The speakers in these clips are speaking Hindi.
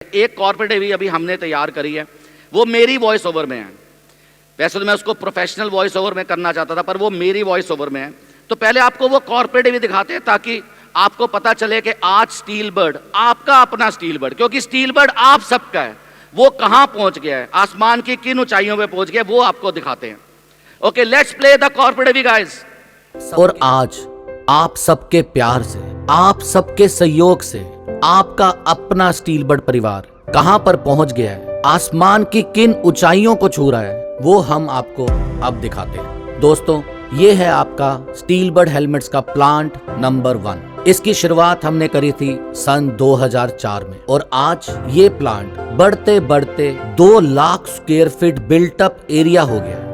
एक कॉर्पोरेट भी अभी हमने तैयार करी है, वो मेरी वॉइस ओवर में है। वैसे तो मैं उसको प्रोफेशनल वॉइस ओवर में करना चाहता था, पर वो मेरी वॉइस ओवर में है। तो पहले आपको वो कॉर्पोरेट भी दिखाते हैं ताकि आपको पता चले कि आज स्टील बर्ड आपका अपना स्टील बर्ड, क्योंकि स्टील बर्ड आप सबका है, वो कहां पहुंच गया है, आसमान की किन ऊंचाइयों पे पहुंच गया, वो आपको दिखाते हैं। Okay, let's play the corporate भी गाइस। और आज आप सबके प्यार से, आप सबके सहयोग से आपका अपना स्टील बर्ड परिवार कहां पर पहुंच गया है, आसमान की किन ऊंचाइयों को छू रहा है, वो हम आपको अब दिखाते हैं। दोस्तों, ये है आपका स्टील बर्ड हेलमेट्स का प्लांट नंबर 1। इसकी शुरुआत हमने करी थी सन 2004 में और आज ये प्लांट बढ़ते बढ़ते 2 lakh square feet built up area हो गया।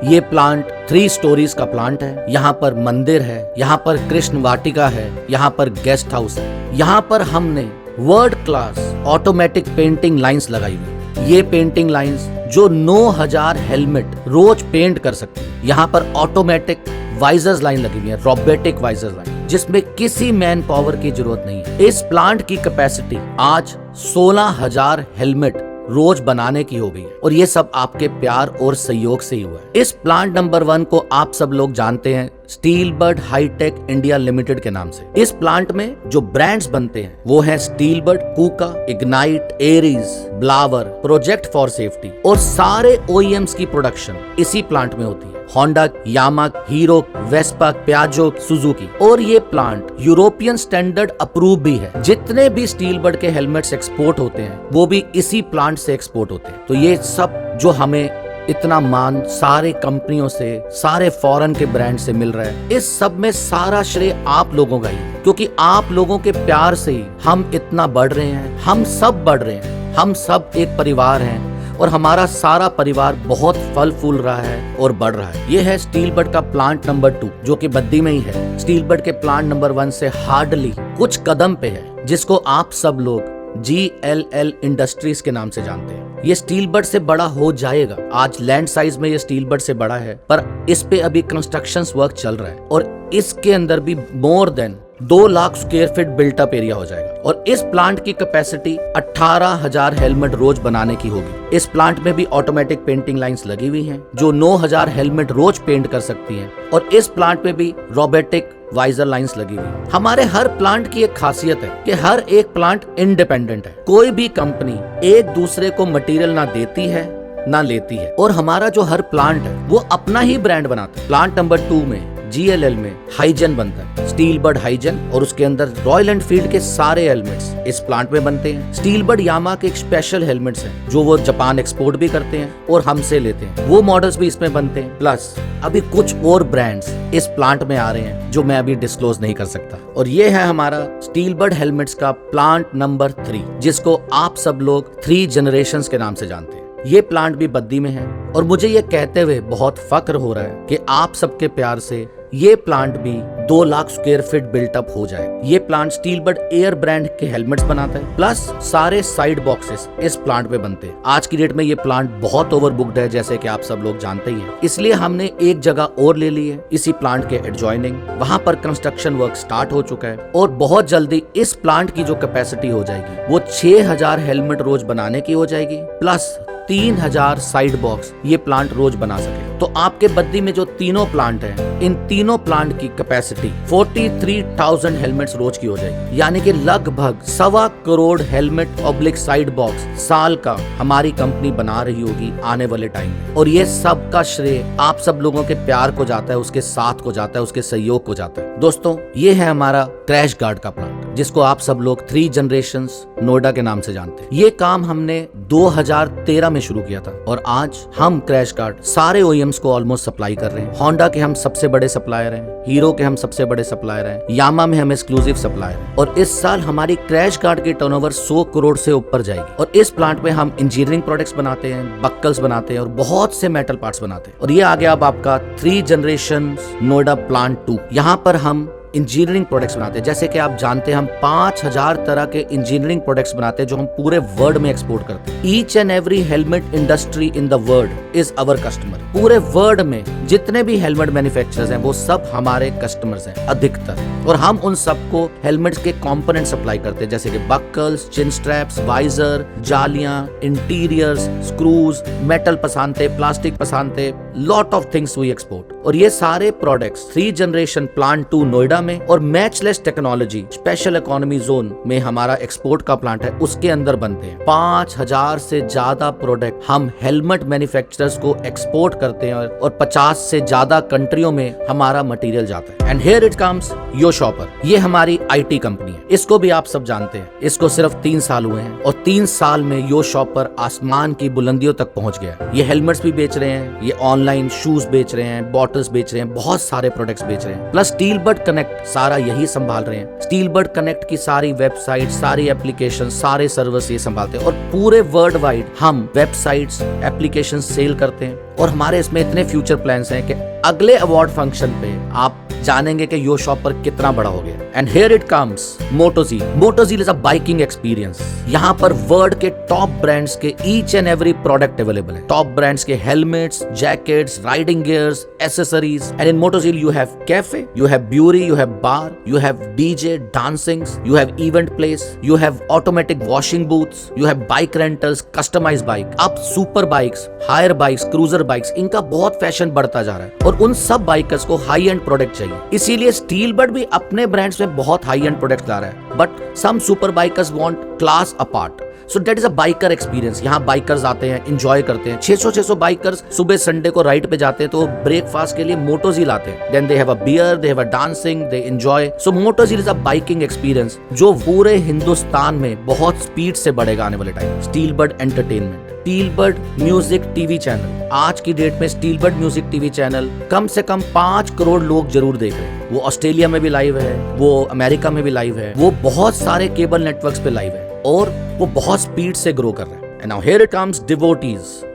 ये प्लांट 3 स्टोरीज का प्लांट है। यहाँ पर मंदिर है, यहाँ पर कृष्ण वाटिका है, यहाँ पर गेस्ट हाउस है। यहाँ पर हमने world class automatic painting lines लगाई हुई। ये पेंटिंग लाइंस जो 9000 हेलमेट रोज पेंट कर सकती है। यहाँ पर ऑटोमेटिक वाइजर्स लाइन लगी हुई है, रोबोटिक वाइजर्स लाइन, जिसमें किसी मैन पावर की जरूरत नहीं है। इस प्लांट की कैपेसिटी आज 16000 हेलमेट रोज बनाने की हो गई है और ये सब आपके प्यार और सहयोग से ही हुआ है। इस प्लांट नंबर 1 को आप सब लोग जानते हैं Steel Bird hitech India limited के नाम से। इस प्लांट में जो ब्रांड्स बनते हैं वो है Steelbird, Kuka, Ignite, Aries, Blauer, project for safety, और सारे OEMs की प्रोडक्शन इसी प्लांट में होती है। Honda, Yamaha, hero, Vespa, Piaggio, Suzuki. और ये प्लांट यूरोपियन स्टैंडर्ड अप्रूव भी है। जितने भी स्टील बर्ड के हेलमेट्स एक्सपोर्ट होते हैं वो भी इसी प्लांट से एक्सपोर्ट होते हैं। तो ये सब जो हमें इतना मान सारे कंपनियों से, सारे फॉरेन के ब्रांड से मिल रहा है, इस सब में सारा श्रेय आप लोगों का ही, क्योंकि आप लोगों के प्यार से ही हम इतना बढ़ रहे हैं, हम सब बढ़ रहे हैं, हम सब एक परिवार हैं और हमारा सारा परिवार बहुत फल फूल रहा है और बढ़ रहा है। ये है स्टील बर्ड का प्लांट नंबर 2 जो कि बद्दी में ही है। स्टील बर्ड के प्लांट नंबर 1 से हार्डली कुछ कदम पे है, जिसको आप सब लोग GLL इंडस्ट्रीज के नाम से जानते हैं। ये स्टील बर्ड से बड़ा हो जाएगा। आज लैंड साइज में ये स्टील बर्ड से बड़ा है, पर इस पे अभी कंस्ट्रक्शन वर्क चल रहा है और इसके अंदर भी more than 2 lakh square feet built up area हो जाएगा। और इस प्लांट की कैपेसिटी 18000 हेलमेट रोज बनाने की होगी। इस प्लांट में भी ऑटोमेटिक पेंटिंग लाइंस लगी हुई हैं जो 9000 हेलमेट रोज पेंट कर सकती हैं। और इस प्लांट में भी रोबोटिक वाइजर लाइंस लगी हुई। हमारे हर प्लांट की एक खासियत है कि हर एक प्लांट इंडिपेंडेंट है। कोई भी कंपनी एक दूसरे को मटेरियल ना देती है ना लेती है, और हमारा जो हर प्लांट है वो अपना ही ब्रांड बनाता है। प्लांट नंबर 2 में GLL में हाइजन बनता है, स्टील बर्ड हाइजन, और उसके अंदर रॉयल एनफील्ड के सारे हेलमेट्स इस प्लांट में बनते हैं। स्टील बर्ड यामाहा के एक स्पेशल हेलमेट्स हैं जो वो जापान एक्सपोर्ट भी करते हैं और हमसे लेते हैं, वो मॉडल्स भी इसमें बनते हैं। प्लस अभी कुछ और ब्रांड्स इस प्लांट में आ रहे हैं जो मैं अभी डिस्क्लोज नहीं कर सकता। और ये है हमारा स्टील बर्ड हेलमेट्स का प्लांट नंबर 3, जिसको आप सब लोग 3 जनरेशंस के नाम से जानते हैं। ये प्लांट भी बद्दी में है और मुझे ये कहते हुए बहुत फक्र हो रहा है कि आप सबके प्यार से ये प्लांट भी 2 lakh square feet built up हो जाए। ये plant steel bird air brand के हेलमेट्स बनाता है, प्लस सारे साइड बॉक्सेस इस प्लांट में बनते हैं। आज की डेट में ये प्लांट बहुत ओवरबुक्ड है, जैसे कि आप सब लोग जानते ही हैं। इसलिए हमने एक जगह और ले ली है इसी प्लांट के एडजॉइनिंग। वहां पर कंस्ट्रक्शन वर्क स्टार्ट हो चुका है और बहुत जल्दी इस प्लांट की जो कैपेसिटी हो जाएगी वो 6000 हेलमेट रोज बनाने की हो जाएगी, प्लस 3000 साइड बॉक्स ये प्लांट रोज बना सके। तो आपके बद्दी में जो तीनों प्लांट हैं, इन तीनों प्लांट की कैपेसिटी 43,000 हेलमेट्स रोज की हो जाएगी। यानी कि लगभग 1.25 crore helmet oblique side box साल का हमारी कंपनी बना रही होगी आने वाले टाइम में। और ये सब का श्रेय आप सब लोगों के प्यार को जाता है, उसके साथ को जाता है, उसके सहयोग को जाता है। दोस्तों, ये है हमारा क्रैश गार्ड का प्लांट, जिसको आप सब लोग 3 जनरेशंस नोएडा के नाम से जानते हैं। ये काम हमने 2013 में शुरू किया था और आज हम क्रैश गार्ड सारे OEMs को ऑलमोस्ट सप्लाई कर रहे हैं। होंडा के हम सबसे बड़े सप्लायर हैं, हीरो के हम सबसे बड़े सप्लायर हैं, यामाहा में हम एक्सक्लूसिव सप्लायर हैं। और इस साल हमारी क्रैश गार्ड की टर्नओवर 100 करोड़ से ऊपर जाएगी। और इस प्लांट में हम इंजीनियरिंग प्रोडक्ट्स बनाते हैं, बक्कल्स बनाते हैं और बहुत से मेटल पार्ट्स बनाते हैं। और ये आ गया अब आपका 3 जनरेशन नोएडा प्लांट 2। यहाँ पर हम इंजीनियरिंग प्रोडक्ट्स बनाते हैं। जैसे कि आप जानते हैं हम 5000 तरह के इंजीनियरिंग प्रोडक्ट्स बनाते हैं जो हम पूरे वर्ल्ड में एक्सपोर्ट करते हैं। Each and every helmet industry in the world is our customer. पूरे वर्ल्ड में जितने भी हेलमेट मैन्युफैक्चरर्स हैं वो सब हमारे कस्टमर्स हैं अधिकतर, और हम उन सबको हेलमेट्स के कंपोनेंट सप्लाई करते हैं, जैसे कि बक्कल्स, चिन स्ट्रैप्स, वाइजर, जालियां, इंटीरियर्स, स्क्रूज, मेटल पसानते, प्लास्टिक पसानते, lot of things we export. और ये सारे प्रोडक्ट्स 3 जनरेशन प्लांट 2 नोएडा में और matchless technology special economy zone में हमारा एक्सपोर्ट का प्लांट है, उसके अंदर बनते हैं। 5000 से ज्यादा प्रोडक्ट हम हेलमेट मैन्युफैक्चरर्स को एक्सपोर्ट करते हैं और 50 से ज्यादा कंट्रियों में हमारा मटेरियल जाता है। And here it comes yo shopper. ये हमारी आईटी कंपनी है, इसको भी आप सब जानते हैं। इसको सिर्फ 3 साल हुए हैं और 3 साल में यो शॉपर आसमान की बुलंदियों तक पहुंच गया है। ये हेलमेट्स भी बेच रहे हैं, ये ऑनलाइन शूज बेच रहे हैं, बॉटल्स बेच रहे हैं, बहुत सारे प्रोडक्ट्स बेच रहे हैं। प्लस स्टील बर्ड कनेक्ट सारा यही संभाल रहे हैं। स्टील बर्ड कनेक्ट की सारी वेबसाइट, सारी एप्लीकेशन, सारे सर्विस ये संभालते हैं। और पूरे वर्ल्ड वाइड हम वेबसाइट्स, एप्लीकेशन सेल करते हैं। और हमारे इसमें इतने फ्यूचर प्लान्स हैं कि अगले अवार्ड फंक्शन पे आप जानेंगे कि यो शॉपर कितना बड़ा हो गया। And here it comes MotoG. MotoG is a biking experience. यहाँ पर वर्ल्ड के टॉप ब्रांड्स के each and every product available है। टॉप ब्रांड्स के helmets, jackets, riding gears, accessories. And in MotoG you have cafe, you have brewery, you have bar, you have DJ, dancings, you have event place, you have automatic washing booths, you have bike rentals, customized bike. अब super bikes, higher bikes, cruiser bikes, इनका बहुत फैशन बढ़ता जा रहा है और उन सब बाइकर्स को हाई एंड प्रोडक्ट चाहिए। इसीलिए स्टील बर्ड भी अपने ब्रांड्स में बहुत हाई एंड प्रोडक्ट ला रहा है। But some super bikers want class apart, so that is a biker experience. यहाँ बाइकर्स आते हैं, एंजॉय करते हैं। 600 बाइकर्स सुबह संडे को राइड पे जाते हैं तो ब्रेकफास्ट के लिए मोटोजी लाते हैं। Then they have a beer, they have a dancing, they enjoy. So MotoG is a biking experience जो पूरे हिंदुस्तान में बहुत स्पीड से बढ़ेगा आने वाले time. Steelbird entertainment, Steelbird music TV channel. आज की डेट में Steelbird music TV channel कम से कम 5 करोड़ लोग जरूर देख रहे हैं। वो ऑस्ट्रेलिया में भी लाइव है, वो अमेरिका में भी लाइव है, वो बहुत सारे केबल नेटवर्क्स पे लाइव है और वो बहुत स्पीड से ग्रो कर रहे हैं। And now here it comes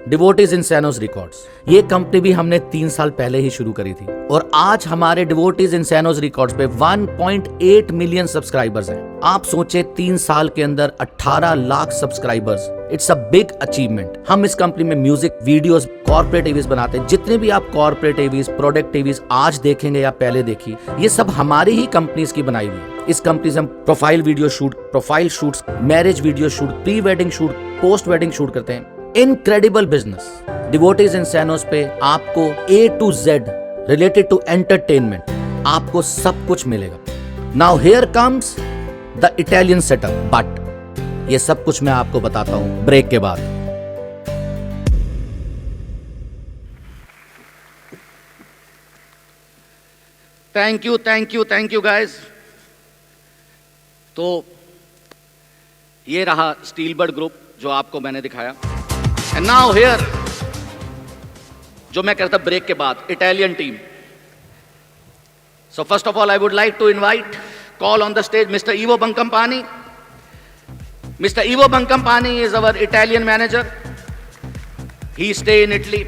Devotees Insanos Records। ये कंपनी भी हमने 3 साल पहले ही शुरू करी थी और आज हमारे Devotees Insanos Records पे 1.8 मिलियन सब्सक्राइबर्स हैं। आप सोचे 3 साल के अंदर 18 lakh subscribers, it's a big achievement. हम इस कंपनी में म्यूजिक वीडियोस, कॉर्पोरेट टीवीज बनाते हैं। जितने भी आप कॉर्पोरेट टीवीज, प्रोडक्ट टीवीज आज देखेंगे या पहले देखी, ये सब हमारी ही कंपनीज की बनाई हुई है। इस कंपनी से हम profile video shoot, profile shoots, marriage video shoot, pre wedding shoot, post wedding shoot करते हैं। Incredible business. डिवोटीज इंसानोस पे आपको A to Z related to entertainment आपको सब कुछ मिलेगा। Now here comes the Italian setup, but ये सब कुछ मैं आपको बताता हूं ब्रेक के बाद। Thank you guys. तो ये रहा स्टील बर्ड ग्रुप जो आपको मैंने दिखाया। एंड नाउ हियर, जो मैं कहता ब्रेक के बाद, Italian team. So first of all I would like to invite, call on the stage mister Ivo Boncompagni। Mr. Ivo Boncompagni is our Italian manager. He stay in Italy.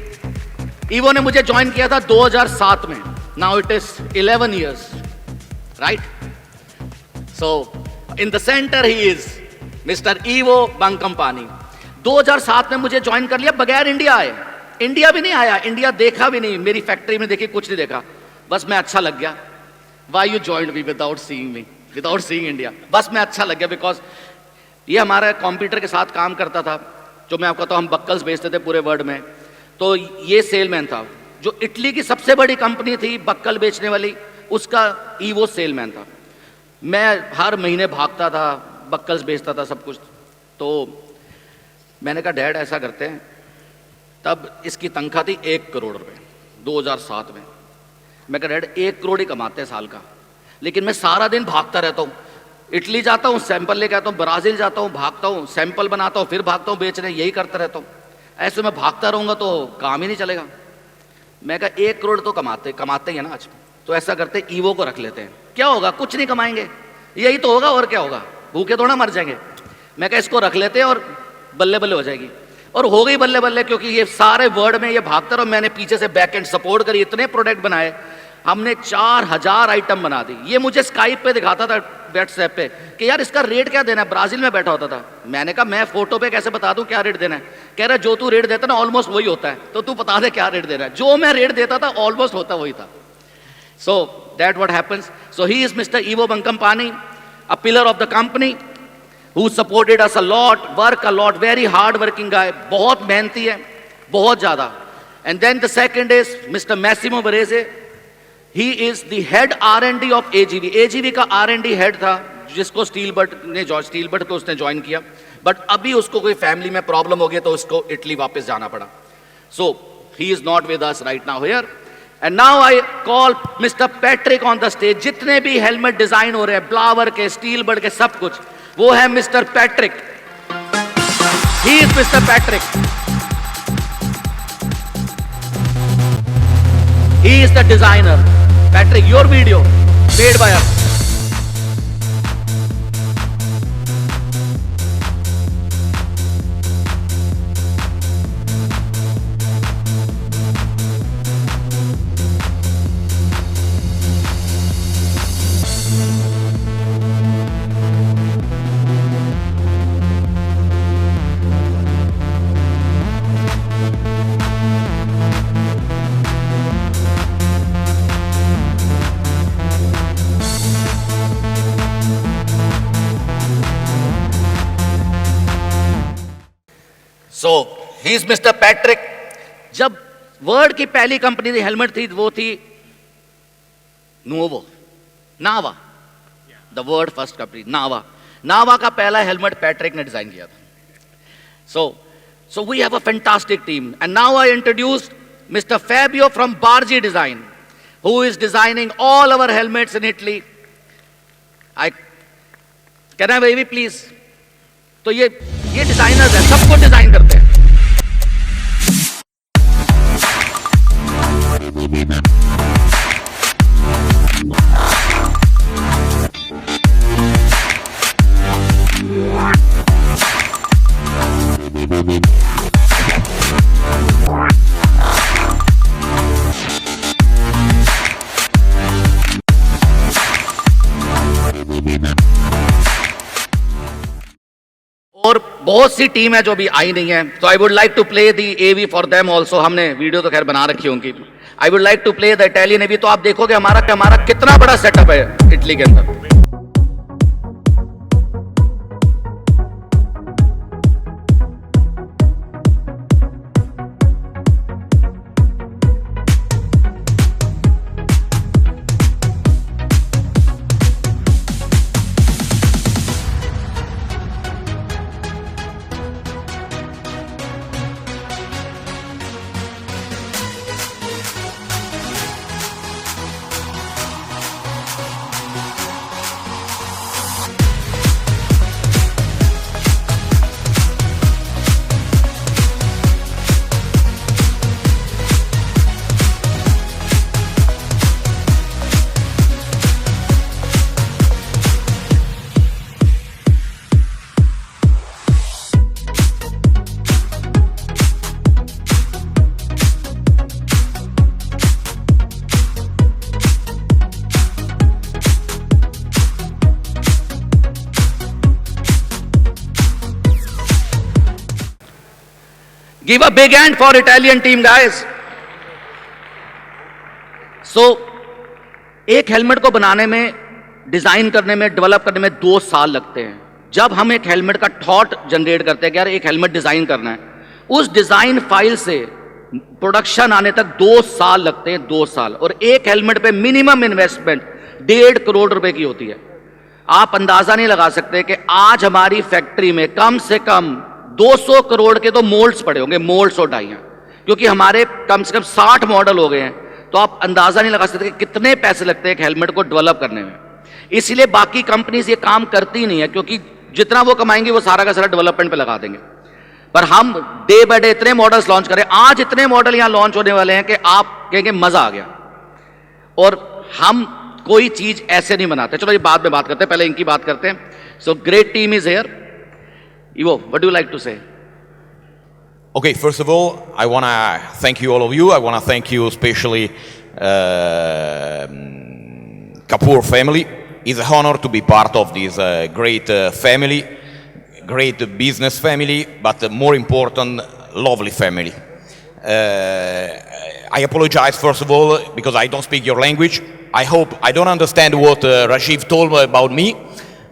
Ivo ने मुझे ज्वाइन किया था 2007 में। Now it is 11 years, right? So in the center he is Mr. Ivo Boncompagni। 2007 में मुझे ज्वाइन कर लिया बगैर इंडिया आए। इंडिया भी नहीं आया, इंडिया देखा भी नहीं, मेरी फैक्ट्री में देखी कुछ नहीं देखा, बस मैं अच्छा लग गया। Why you joined me without seeing me, without seeing India? बस मैं अच्छा लग गया बिकॉज ये हमारा कंप्यूटर के साथ काम करता था। जो मैं आपको कहता हूँ, हम बक्कल्स बेचते थे पूरे वर्ल्ड में। तो ये सेलमैन था जो इटली की सबसे बड़ी कंपनी थी बक्कल बेचने वाली, उसका ईवो सेलमैन था। मैं हर महीने भागता था, बक्कल्स बेचता था, सब कुछ। तो मैंने कहा डैड ऐसा करते हैं, तब इसकी तनख्वाह थी 1 करोड़ रुपए 2007 में। मैं कहा डैड 1 करोड़ ही कमाते हैं साल का, लेकिन मैं सारा दिन भागता रहता हूँ। इटली जाता हूँ, सैंपल लेके आता हूँ, ब्राज़ील जाता हूँ, भागता हूँ, सैंपल बनाता हूँ, फिर भागता हूँ बेचने, यही करता रहता हूँ। ऐसे मैं भागता रहूँगा तो काम ही नहीं चलेगा। मैं कहा 1 करोड़ तो कमाते ही है ना आज, तो ऐसा करते ईवो को रख लेते हैं। क्या होगा, कुछ नहीं कमाएंगे, यही तो होगा, और क्या होगा, भूखे थोड़ा मर जाएंगे। मैं कहा इसको रख लेते हैं और बल्ले बल्ले हो जाएगी। और हो गई बल्ले बल्ले, क्योंकि ये सारे वर्ल्ड में ये भागता रहा। मैंने पीछे से बैक एंड सपोर्ट करी, इतने प्रोडक्ट बनाए। हमने 4000 आइटम बना दी। ये मुझे स्काइप पे दिखाता था, व्हाट्सएप पे, कि यार इसका रेट क्या देना है। ब्राजील में बैठा होता था। मैंने कहा मैं फोटो पे कैसे बता दूं क्या रेट देना है। कह रहा जो तू रेट देता ना ऑलमोस्ट वही होता है, तो तू बता दे क्या रेट देना है। जो मैं रेट देता था ऑलमोस्ट होता वही था। So that what happens. So he is mister Evo बंकम्पानी, a pillar of the company, who supported us a lot, work a lot, very hard working guy, बहुत मेहनती है, बहुत ज़्यादा। And then the second is Mr. Massimo Varese, he is the head R&D of AGV. AGV का R&D head था, जिसको स्टील बट को उसने ज्वाइन किया, बट अभी उसको कोई फैमिली में प्रॉब्लम हो गया तो उसको इटली वापस जाना पड़ा। So he is not with us right now here. And now I call Mr. Patrick on the stage. जितने भी हेलमेट डिजाइन हो रहे हैं, ब्लावर के, स्टील बट के, सब कुछ, वो है mister Patrick. He is mister Patrick. He is the designer. Patrick, your video made by us. So he is mister Patrick. जब वर्ल्ड की पहली कंपनी थी हेलमेट थी, वो थी Novo, Nava, the world first company Nava. Nava का पहला हेलमेट पैट्रिक ने डिजाइन किया था। So we have a fantastic team, and now I introduce Mr. Fabio from Bargi Design, who is designing all our helmets in Italy. Can I wave please? तो ये डिजाइनर्स हैं, सबको डिजाइन करते हैं। और बहुत सी टीम है जो अभी आई नहीं है, तो I would like to play the AV for them also. हमने वीडियो तो खैर बना रखी होंगी। I would like to play the Italian AV. तो आप देखोगे हमारा कितना बड़ा सेटअप है इटली के अंदर। Give a big hand for Italian team, guys. So, एक हेलमेट को बनाने में, डिजाइन करने में, डेवलप करने में 2 साल लगते हैं। जब हम एक हेलमेट का थॉट जनरेट करते हैं कि यार एक हेलमेट डिजाइन करना है, उस डिजाइन फाइल से प्रोडक्शन आने तक 2 साल लगते हैं, 2 साल। और एक हेलमेट पे मिनिमम इन्वेस्टमेंट 1.5 करोड़ रुपए की होती है। आप अंदाजा नहीं लगा सकते कि आज हमारी फैक्ट्री में कम से कम 200 करोड़ के तो मोल्ड्स पड़े होंगे, मोल्ड्स और डाइयां, क्योंकि हमारे कम से कम 60 मॉडल हो गए हैं। तो आप अंदाजा नहीं लगा सकते कि कितने पैसे लगते हैं एक हेलमेट को डेवलप करने में। इसलिए बाकी कंपनीज ये काम करती नहीं है, क्योंकि जितना वो कमाएंगे वो सारा का सारा डेवलपमेंट पे लगा देंगे। पर हम डे बाय डे इतने मॉडल्स लॉन्च करें, आज इतने मॉडल यहां लॉन्च होने वाले हैं कि आप कहेंगे मजा आ गया। और हम कोई चीज ऐसे नहीं बनाते। चलो ये बाद में बात करते हैं, पहले इनकी बात करते हैं। So great team is here. Ivo, what do you like to say? Okay, first of all, I want to thank you, all of you. I want to thank you especially Kapoor family. It's an honor to be part of this great family, great business family, but more important, lovely family. I apologize first of all because I don't speak your language. I hope I don't understand what Rajiv told about me.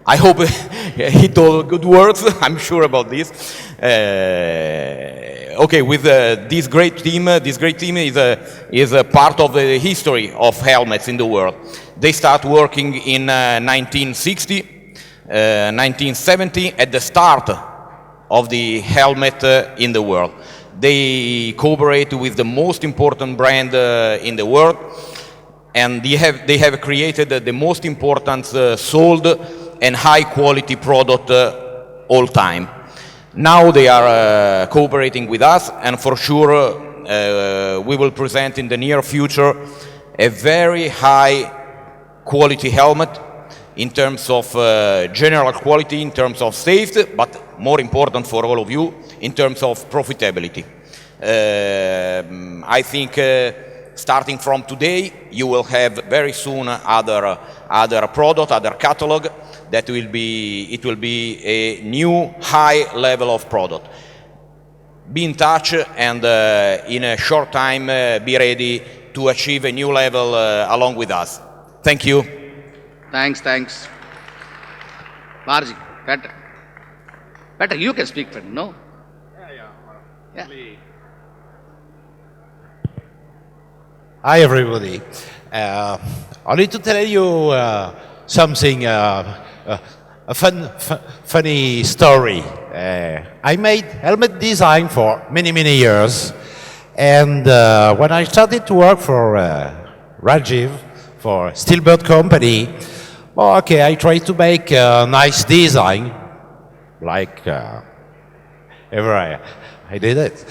I hope he told good words. I'm sure about this. Okay, with this great team is a part of the history of helmets in the world. They start working in 1960, 1970 at the start of the helmet in the world. They cooperate with the most important brand in the world, and they have created the most important sold and high quality product all time. Now they are cooperating with us, and for sure we will present in the near future a very high quality helmet in terms of general quality, in terms of safety, but more important for all of you, in terms of profitability. I think starting from today, you will have very soon other product, other catalog that will be a new high level of product. Be in touch and in a short time be ready to achieve a new level along with us. Thank you. Thanks. Marji, better, you can speak better, no? Yeah. Hi, everybody. I need to tell you something, a funny story. I made helmet design for many years, and when I started to work for Rajiv, for Steelbird Company, okay, I tried to make a nice design, like ever I did it.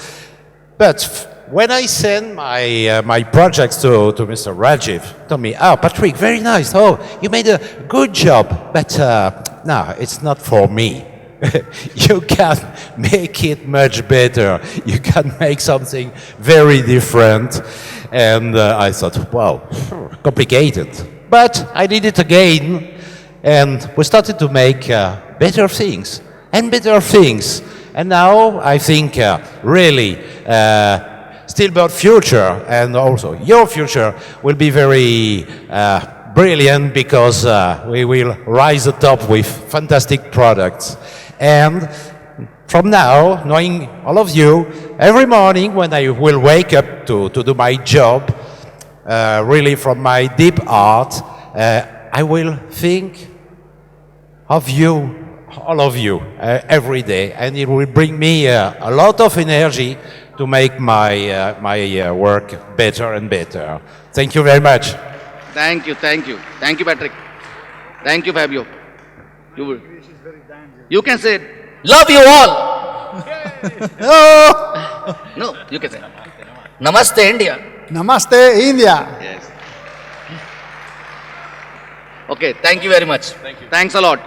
But when I sent my projects to Mr. Rajiv, told me, "Oh, Patrick, very nice. Oh, you made a good job, but no, it's not for me. You can make it much better. You can make something very different." And I thought, wow, complicated. But I did it again, and we started to make better things and better things. And now I think really Steelbird future and also your future will be very brilliant because we will rise atop with fantastic products. And from now, knowing all of you, every morning when I will wake up to do my job, really from my deep heart, I will think of you, all of you, every day, and it will bring me a lot of energy to make my work better and better. Thank you very much. Thank you, Patrick. Thank you, Fabio. You can say it. Love you all. No, you can say it. Namaste, India. Namaste, India. Yes. Okay, thank you very much. Thanks a lot.